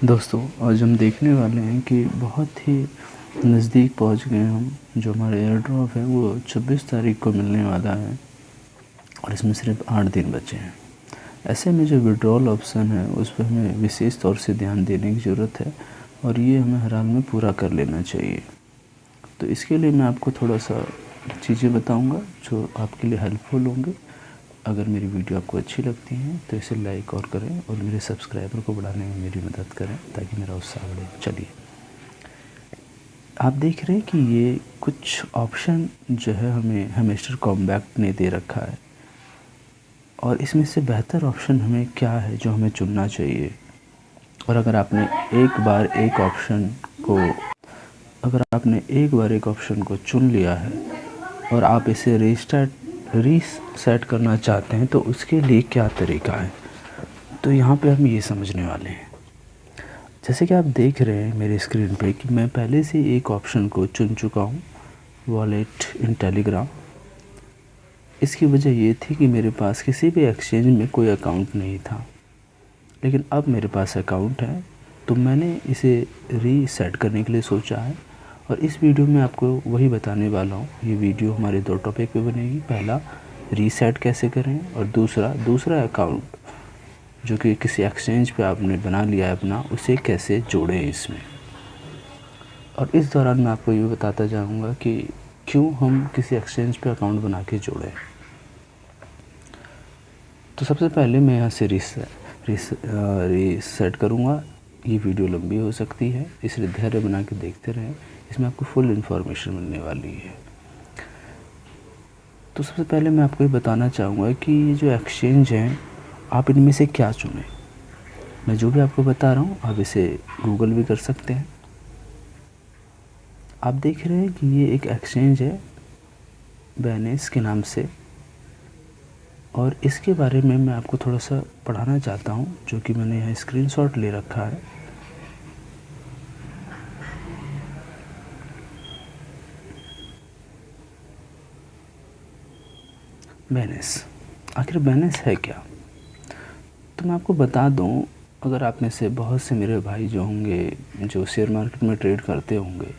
दोस्तों आज हम देखने वाले हैं कि बहुत ही नज़दीक पहुंच गए हम। जो हमारा एयर ड्रॉप है वो 26 तारीख को मिलने वाला है और इसमें सिर्फ 8 दिन बचे हैं। ऐसे में जो विड्रॉल ऑप्शन है उस पर हमें विशेष तौर से ध्यान देने की ज़रूरत है और ये हमें हर हाल में पूरा कर लेना चाहिए। तो इसके लिए मैं आपको थोड़ा सा चीज़ें बताऊंगा जो आपके लिए हेल्पफुल होंगे। अगर मेरी वीडियो आपको अच्छी लगती है तो इसे लाइक और करें और मेरे सब्सक्राइबर को बढ़ाने में मेरी मदद करें ताकि मेरा उत्साह बढ़े। चलिए, आप देख रहे हैं कि ये कुछ ऑप्शन जो है हमें हैमस्टर कॉम्पैक्ट ने दे रखा है और इसमें से बेहतर ऑप्शन हमें क्या है जो हमें चुनना चाहिए। और अगर आपने एक बार एक ऑप्शन को चुन लिया है और आप इसे रीसेट करना चाहते हैं तो उसके लिए क्या तरीका है, तो यहाँ पे हम ये समझने वाले हैं। जैसे कि आप देख रहे हैं मेरे स्क्रीन पे कि मैं पहले से एक ऑप्शन को चुन चुका हूँ, वॉलेट इन टेलीग्राम। इसकी वजह ये थी कि मेरे पास किसी भी एक्सचेंज में कोई अकाउंट नहीं था, लेकिन अब मेरे पास अकाउंट है तो मैंने इसे रीसेट करने के लिए सोचा है। और इस वीडियो में आपको वही बताने वाला हूँ। ये वीडियो हमारे 2 टॉपिक पे बनेगी। पहला, रीसेट कैसे करें, और दूसरा अकाउंट जो कि किसी एक्सचेंज पे आपने बना लिया है अपना, उसे कैसे जोड़ें इसमें। और इस दौरान मैं आपको ये बताता जाऊँगा कि क्यों हम किसी एक्सचेंज पे अकाउंट बना के जोड़ें। तो सबसे पहले मैं यहाँ से रीसेट करूँगा। ये वीडियो लंबी हो सकती है, इसलिए धैर्य बना के देखते रहें। इसमें आपको फुल इन्फॉर्मेशन मिलने वाली है। तो सबसे पहले मैं आपको ये बताना चाहूँगा कि ये जो एक्सचेंज हैं, आप इनमें से क्या चुनें। मैं जो भी आपको बता रहा हूँ आप इसे गूगल भी कर सकते हैं। आप देख रहे हैं कि ये एक एक्सचेंज है बाइनेंस के नाम से, और इसके बारे में मैं आपको थोड़ा सा पढ़ाना चाहता हूँ, जो कि मैंने यहाँ स्क्रीनशॉट ले रखा है। बाइनेंस, आखिर बाइनेंस है क्या? तो मैं आपको बता दूं, अगर आप में से बहुत से मेरे भाई जो होंगे जो शेयर मार्केट में ट्रेड करते होंगे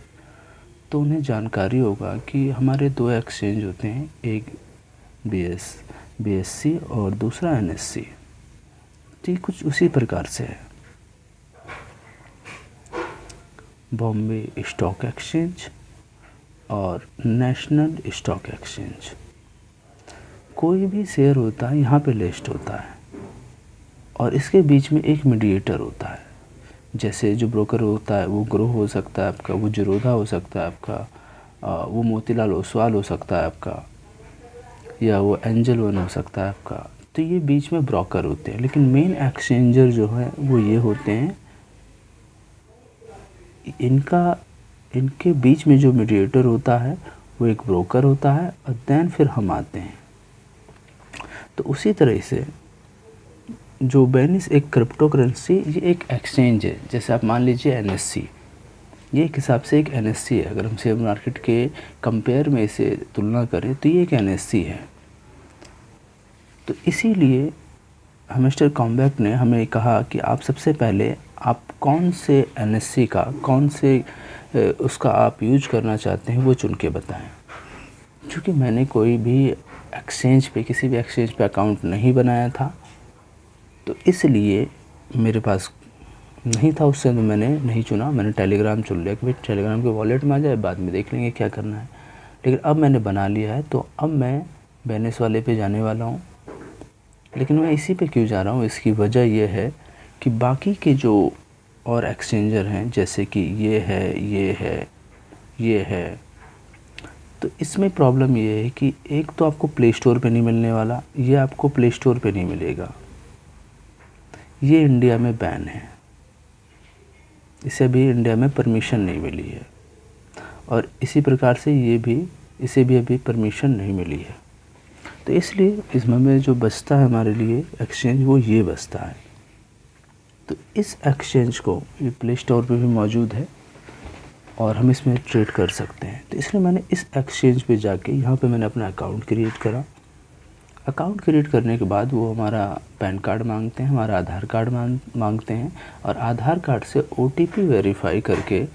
तो उन्हें जानकारी होगा कि हमारे 2 एक्सचेंज होते हैं, एक BSC और दूसरा NSE। तो ये कुछ उसी प्रकार से है। बॉम्बे स्टॉक एक्सचेंज और नेशनल स्टॉक एक्सचेंज। कोई भी शेयर होता है यहाँ पे लिस्ट होता है और इसके बीच में एक मीडिएटर होता है। जैसे जो ब्रोकर होता है वो ग्रो हो सकता है आपका, वो जीरोधा हो सकता है आपका, वो मोतीलाल ओसवाल हो सकता है आपका, या वो एंजल वन हो सकता है आपका। तो ये बीच में ब्रोकर होते हैं, लेकिन मेन एक्सचेंजर जो है वो ये होते हैं। इनके बीच में जो मीडिएटर होता है वो एक ब्रोकर होता है, और देन फिर हम आते हैं। तो उसी तरह से जो बाइनेंस एक क्रिप्टो करेंसी, ये एक एक्सचेंज है। जैसे आप मान लीजिए NSE, ये एक हिसाब से एक NSE है। अगर हम शेयर मार्केट के कंपेयर में इसे तुलना करें तो ये एक NSE है। तो इसीलिए हैमस्टर कॉम्पैक्ट ने हमें कहा कि आप सबसे पहले आप कौन से NSE का, कौन से उसका आप यूज करना चाहते हैं वो चुन के बताएं। क्योंकि मैंने कोई भी एक्सचेंज पे, किसी भी एक्सचेंज पे अकाउंट नहीं बनाया था, तो इसलिए मेरे पास नहीं था उससे, तो मैंने नहीं चुना। मैंने टेलीग्राम चुन लिया कि भाई टेलीग्राम के वॉलेट में आ जाए, बाद में देख लेंगे क्या करना है। लेकिन अब मैंने बना लिया है तो अब मैं बाइनेंस वाले पे जाने वाला हूँ। लेकिन मैं इसी पे क्यों जा रहा हूँ, इसकी वजह यह है कि बाकी के जो और एक्सचेंजर हैं, जैसे कि ये है, तो इसमें प्रॉब्लम ये है कि एक तो आपको प्ले स्टोर पे नहीं मिलने वाला, ये आपको प्ले स्टोर पे नहीं मिलेगा, ये इंडिया में बैन है, इसे भी इंडिया में परमिशन नहीं मिली है। और इसी प्रकार से इसे भी अभी परमिशन नहीं मिली है। तो इसलिए इसमें जो बचता है हमारे लिए एक्सचेंज, वो ये बचता है। तो इस एक्सचेंज को ये प्ले स्टोर पे भी मौजूद है और हम इसमें ट्रेड कर सकते हैं। तो इसलिए मैंने इस एक्सचेंज पे जाके यहाँ पे मैंने अपना अकाउंट क्रिएट करा अकाउंट क्रिएट करने के बाद वो हमारा पैन कार्ड मांगते हैं, हमारा आधार कार्ड मांगते हैं, और आधार कार्ड से OTP वेरीफाई करके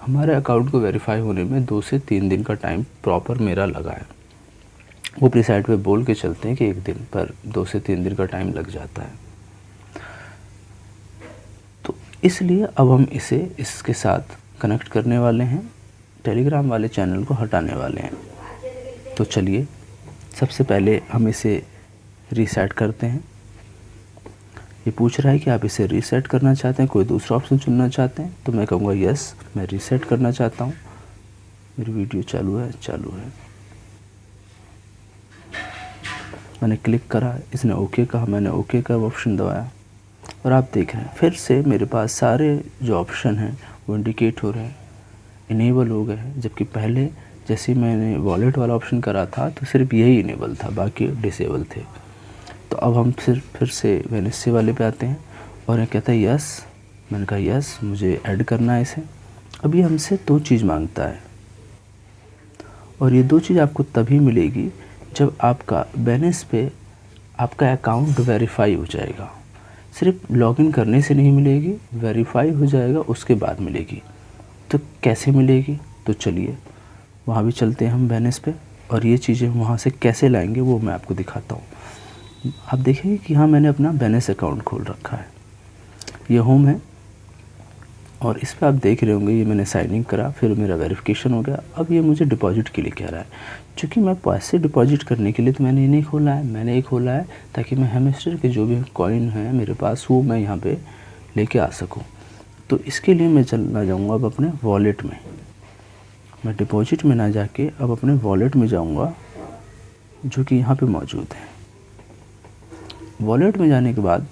हमारे अकाउंट को वेरीफाई होने में 2 से 3 दिन का टाइम प्रॉपर मेरा लगा है। वो अपनी साइड पे बोल के चलते हैं कि 1 दिन, पर 2 से 3 दिन का टाइम लग जाता है। तो इसलिए अब हम इसे इसके साथ कनेक्ट करने वाले हैं, टेलीग्राम वाले चैनल को हटाने वाले हैं। तो चलिए सबसे पहले हम इसे रीसेट करते हैं। ये पूछ रहा है कि आप इसे रीसेट करना चाहते हैं, कोई दूसरा ऑप्शन चुनना चाहते हैं, तो मैं कहूँगा यस, मैं रीसेट करना चाहता हूँ। मेरी वीडियो चालू है? चालू है। मैंने क्लिक करा, इसने ओके कहा, मैंने ओके का ऑप्शन दबाया, और आप देख रहे हैं फिर से मेरे पास सारे जो ऑप्शन हैं वो इंडिकेट हो रहे हैं, इनेबल हो गए हैं। जबकि पहले जैसे मैंने वॉलेट वाला ऑप्शन करा था तो सिर्फ यही इनेबल था, बाकी डिसेबल थे। तो अब हम फिर से वेनेसडे वाले पे आते हैं, और ये कहता है यस। मैंने कहा यस, मुझे ऐड करना है इसे। अब ये हमसे 2 चीज़ मांगता है, और ये 2 चीज़ आपको तभी मिलेगी जब आपका बैलेंस पे आपका अकाउंट वेरीफाई हो जाएगा। सिर्फ लॉगिन करने से नहीं मिलेगी, वेरीफाई हो जाएगा उसके बाद मिलेगी। तो कैसे मिलेगी? तो चलिए वहाँ भी चलते हैं हम बैलेंस पे, और ये चीज़ें वहाँ से कैसे लाएंगे वो मैं आपको दिखाता हूँ। आप देखेंगे कि यहाँ मैंने अपना बैलेंस अकाउंट खोल रखा है, ये होम है, और इस पर आप देख रहे होंगे ये मैंने साइन इन करा, फिर मेरा वेरिफिकेशन हो गया। अब ये मुझे डिपॉजिट के लिए कह रहा है। चूँकि मैं पैसे डिपॉजिट करने के लिए तो मैंने ये नहीं खोला है, मैंने ये खोला है ताकि मैं हैमस्टर के जो भी कॉइन हैं मेरे पास वो मैं यहाँ पे लेके आ सकूँ। तो इसके लिए मैं चलना जाऊँगा अब अपने वॉलेट में। मैं डिपॉजिट में ना जाके अब अपने वॉलेट में जाऊँगा, जो कि यहाँ पे मौजूद है। वॉलेट में जाने के बाद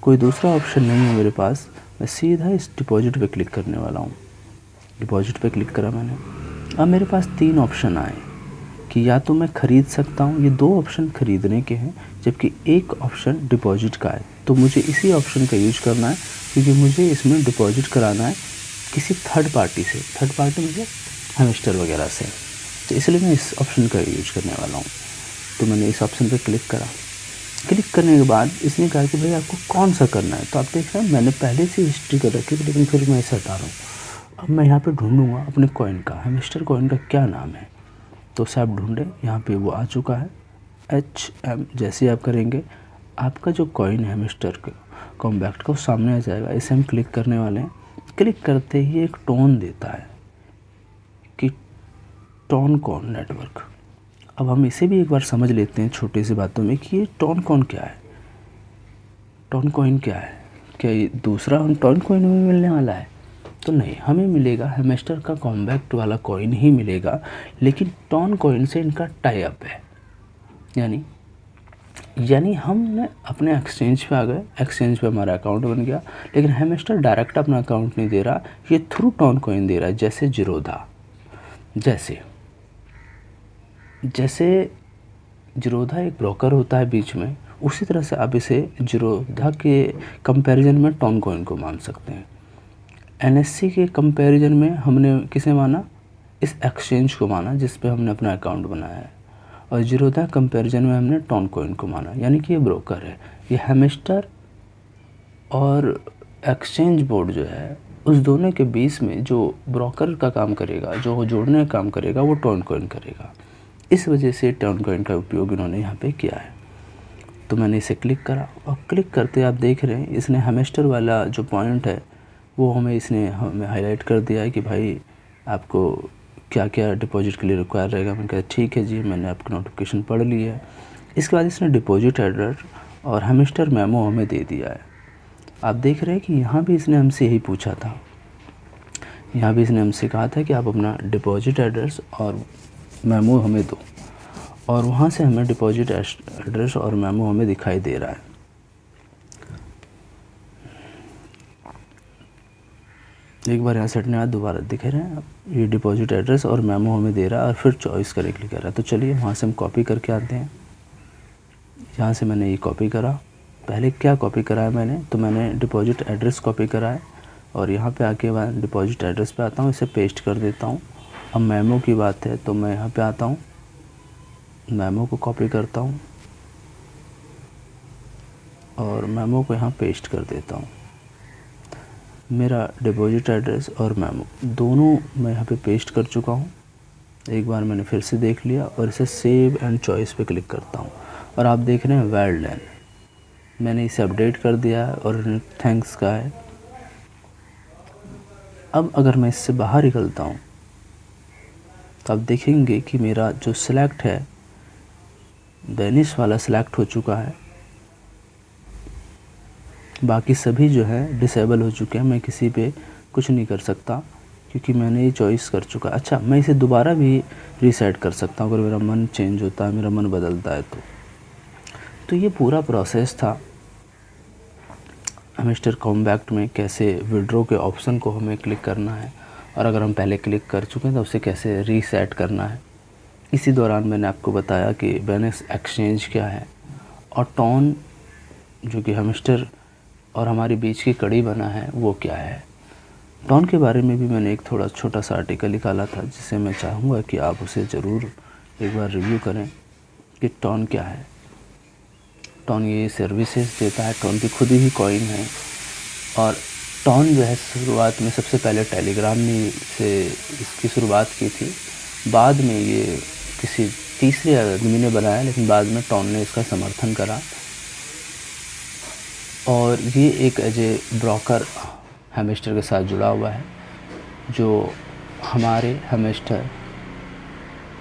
कोई दूसरा ऑप्शन नहीं है मेरे पास, मैं सीधा इस डिपॉजिट पे क्लिक करने वाला हूँ। डिपॉजिट पे क्लिक करा मैंने। अब मेरे पास 3 ऑप्शन आए कि या तो मैं ख़रीद सकता हूँ, ये 2 ऑप्शन ख़रीदने के हैं, जबकि एक ऑप्शन डिपॉजिट का है। तो मुझे इसी ऑप्शन का यूज करना है, क्योंकि मुझे इसमें डिपॉजिट कराना है किसी थर्ड पार्टी से। थर्ड पार्टी मतलब हैमस्टर वगैरह से। तो इसलिए मैं इस ऑप्शन का यूज करने वाला हूँ। तो मैंने इस ऑप्शन पर क्लिक करा। क्लिक करने के बाद इसने कहा कि भाई आपको कौन सा करना है। तो आप देख रहे हैं मैंने पहले से हिस्ट्री कर रखी थी, लेकिन फिर मैं इसे हटा रहा हूँ। अब मैं यहाँ पे ढूंढूंगा अपने कॉइन का, हैमस्टर कॉइन का क्या नाम है। तो उसे आप ढूंढें, यहाँ पे वो आ चुका है HM। जैसे आप करेंगे आपका जो कॉइन है हैमस्टर कॉम्पैक्ट का वो सामने आ जाएगा। इसे हम क्लिक करने वाले हैं। क्लिक करते ही एक टोन देता है कि टोनकॉइन नेटवर्क। अब हम इसे भी एक बार समझ लेते हैं छोटी सी बातों में कि ये टोनकॉइन क्या है, टोनकॉइन क्या है। क्या ये दूसरा हम टोनकॉइन में मिलने वाला है? तो नहीं, हमें मिलेगा हैमस्टर का कॉम्पैक्ट वाला कॉइन ही मिलेगा, लेकिन टोनकॉइन से इनका टाई अप है। यानी हमने अपने एक्सचेंज पे आ गए, एक्सचेंज पे हमारा अकाउंट बन गया, लेकिन हैमस्टर डायरेक्ट अपना अकाउंट नहीं दे रहा, ये थ्रू टोनकॉइन दे रहा है। जैसे जीरोधा, जैसे जीरोधा एक ब्रोकर होता है बीच में, उसी तरह से आप इसे जीरोधा के कंपैरिजन में टोनकॉइन को मान सकते हैं। NSC के कंपैरिजन में हमने किसे माना? इस एक्सचेंज को माना जिस पे हमने अपना अकाउंट बनाया है, और जीरोधा कंपैरिजन में हमने टोनकॉइन को माना। यानी कि ये ब्रोकर है, ये हैमस्टर और एक्सचेंज बोर्ड जो है उस दोनों के बीच में जो ब्रोकर का काम करेगा, जो जोड़ने का काम करेगा, वो टोनकॉइन करेगा। इस वजह से टोनकॉइन का उपयोग इन्होंने यहाँ पे किया है। तो मैंने इसे क्लिक करा, और क्लिक करते आप देख रहे हैं इसने हैमस्टर वाला जो पॉइंट है वो इसने हमें हाईलाइट कर दिया है कि भाई आपको क्या क्या डिपॉजिट के लिए रिक्वायर रहेगा। मैंने कहा ठीक है जी, मैंने आपकी नोटिफिकेशन पढ़ ली है। इसके बाद इसने डिपॉजिट एड्रेस और हैमस्टर मेमो हमें दे दिया है। आप देख रहे हैं कि यहाँ भी इसने हमसे यही पूछा था, यहाँ भी इसने हमसे कहा था कि आप अपना डिपॉजिट एड्रेस और मेमो हमें दो, और वहाँ से हमें डिपॉजिट एड्रेस और मेमो हमें दिखाई दे रहा है। एक बार यहाँ से हटने बाद दोबारा दिख रहे हैं, ये डिपॉजिट एड्रेस और मेमो हमें दे रहा है, और फिर चॉइस करने के लिए कह रहा है। तो चलिए वहाँ से हम कॉपी करके आते हैं। यहाँ से मैंने ये कॉपी करा। पहले क्या कॉपी करा है मैंने? तो मैंने डिपॉजिट एड्रेस कॉपी करा है, और यहाँ पे आके मैं डिपॉजिट एड्रेस पे आता हूँ, इसे पेस्ट कर देता हूँ। अब मेमो की बात है तो मैं यहाँ पे आता हूँ, मेमो को कॉपी करता हूँ, और मेमो को यहाँ पेस्ट कर देता हूँ। मेरा डिपॉजिट एड्रेस और मेमो दोनों मैं यहाँ पे पेस्ट कर चुका हूँ। एक बार मैंने फिर से देख लिया और इसे सेव एंड चॉइस पे क्लिक करता हूँ और आप देख रहे हैं वेल डन, मैंने इसे अपडेट कर दिया है और थैंक्स का है। अब अगर मैं इससे बाहर निकलता हूँ तो आप देखेंगे कि मेरा जो सिलेक्ट है डेनिश वाला सिलेक्ट हो चुका है, बाकी सभी जो है डिसेबल हो चुके हैं। मैं किसी पे कुछ नहीं कर सकता क्योंकि मैंने ये चॉइस कर चुका। अच्छा, मैं इसे दोबारा भी रीसेट कर सकता हूँ अगर मेरा मन चेंज होता है, मेरा मन बदलता है तो ये पूरा प्रोसेस था हमेस्टर कॉम्पैक्ट में कैसे विड्रॉ के ऑप्शन को हमें क्लिक करना है और अगर हम पहले क्लिक कर चुके हैं तो उसे कैसे रीसेट करना है। इसी दौरान मैंने आपको बताया कि बाइनेंस एक्सचेंज क्या है और टॉन जो कि हमेस्टर और हमारे बीच की कड़ी बना है वो क्या है। टॉन के बारे में भी मैंने एक थोड़ा छोटा सा आर्टिकल निकाला था जिसे मैं चाहूँगा कि आप उसे ज़रूर एक बार रिव्यू करें कि टॉन क्या है। टॉन ये सर्विसेज देता है, टॉन की खुद ही कॉइन है और टॉन जो है शुरुआत में सबसे पहले टेलीग्राम ने से इसकी शुरुआत की थी, बाद में ये किसी तीसरे आदमी ने बनाया लेकिन बाद में टॉन ने इसका समर्थन करा और ये एक एज ए ब्रोकर हमेस्टर के साथ जुड़ा हुआ है जो हमारे हमेस्टर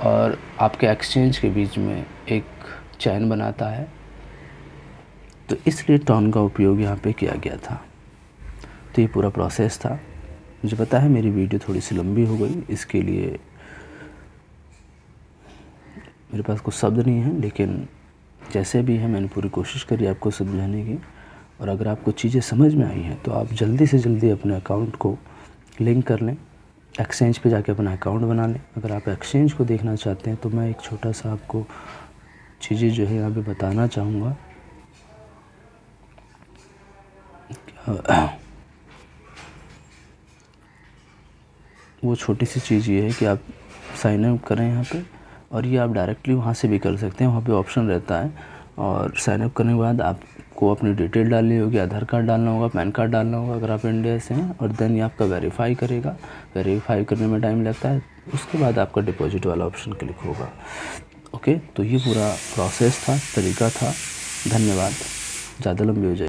और आपके एक्सचेंज के बीच में एक चैन बनाता है। तो इसलिए टॉन का उपयोग यहाँ पे किया गया था। तो ये पूरा प्रोसेस था। मुझे पता है मेरी वीडियो थोड़ी सी लंबी हो गई, इसके लिए मेरे पास कुछ शब्द नहीं है, लेकिन जैसे भी है मैंने पूरी कोशिश करी आपको समझाने की। और अगर आपको चीज़ें समझ में आई हैं तो आप जल्दी से जल्दी अपने अकाउंट को लिंक कर लें, एक्सचेंज पे जाके अपना अकाउंट बना लें। अगर आप एक्सचेंज को देखना चाहते हैं तो मैं एक छोटा सा आपको चीज़ें जो है यहाँ पे बताना चाहूँगा। वो छोटी सी चीज़ ये है कि आप साइन अप करें यहाँ पे और ये आप डायरेक्टली वहाँ से भी कर सकते हैं। वहाँ पे ऑप्शन रहता है और साइन अप करने के बाद आपको अपनी डिटेल डालनी होगी, आधार कार्ड डालना होगा, पैन कार्ड डालना होगा अगर आप इंडिया से हैं और देन ये आपका वेरीफाई करेगा। वेरीफाई करने में टाइम लगता है, उसके बाद आपका डिपॉजिट वाला ऑप्शन क्लिक होगा। ओके, तो ये पूरा प्रोसेस था, तरीका था। धन्यवाद, ज़्यादा लंबी हो जाए।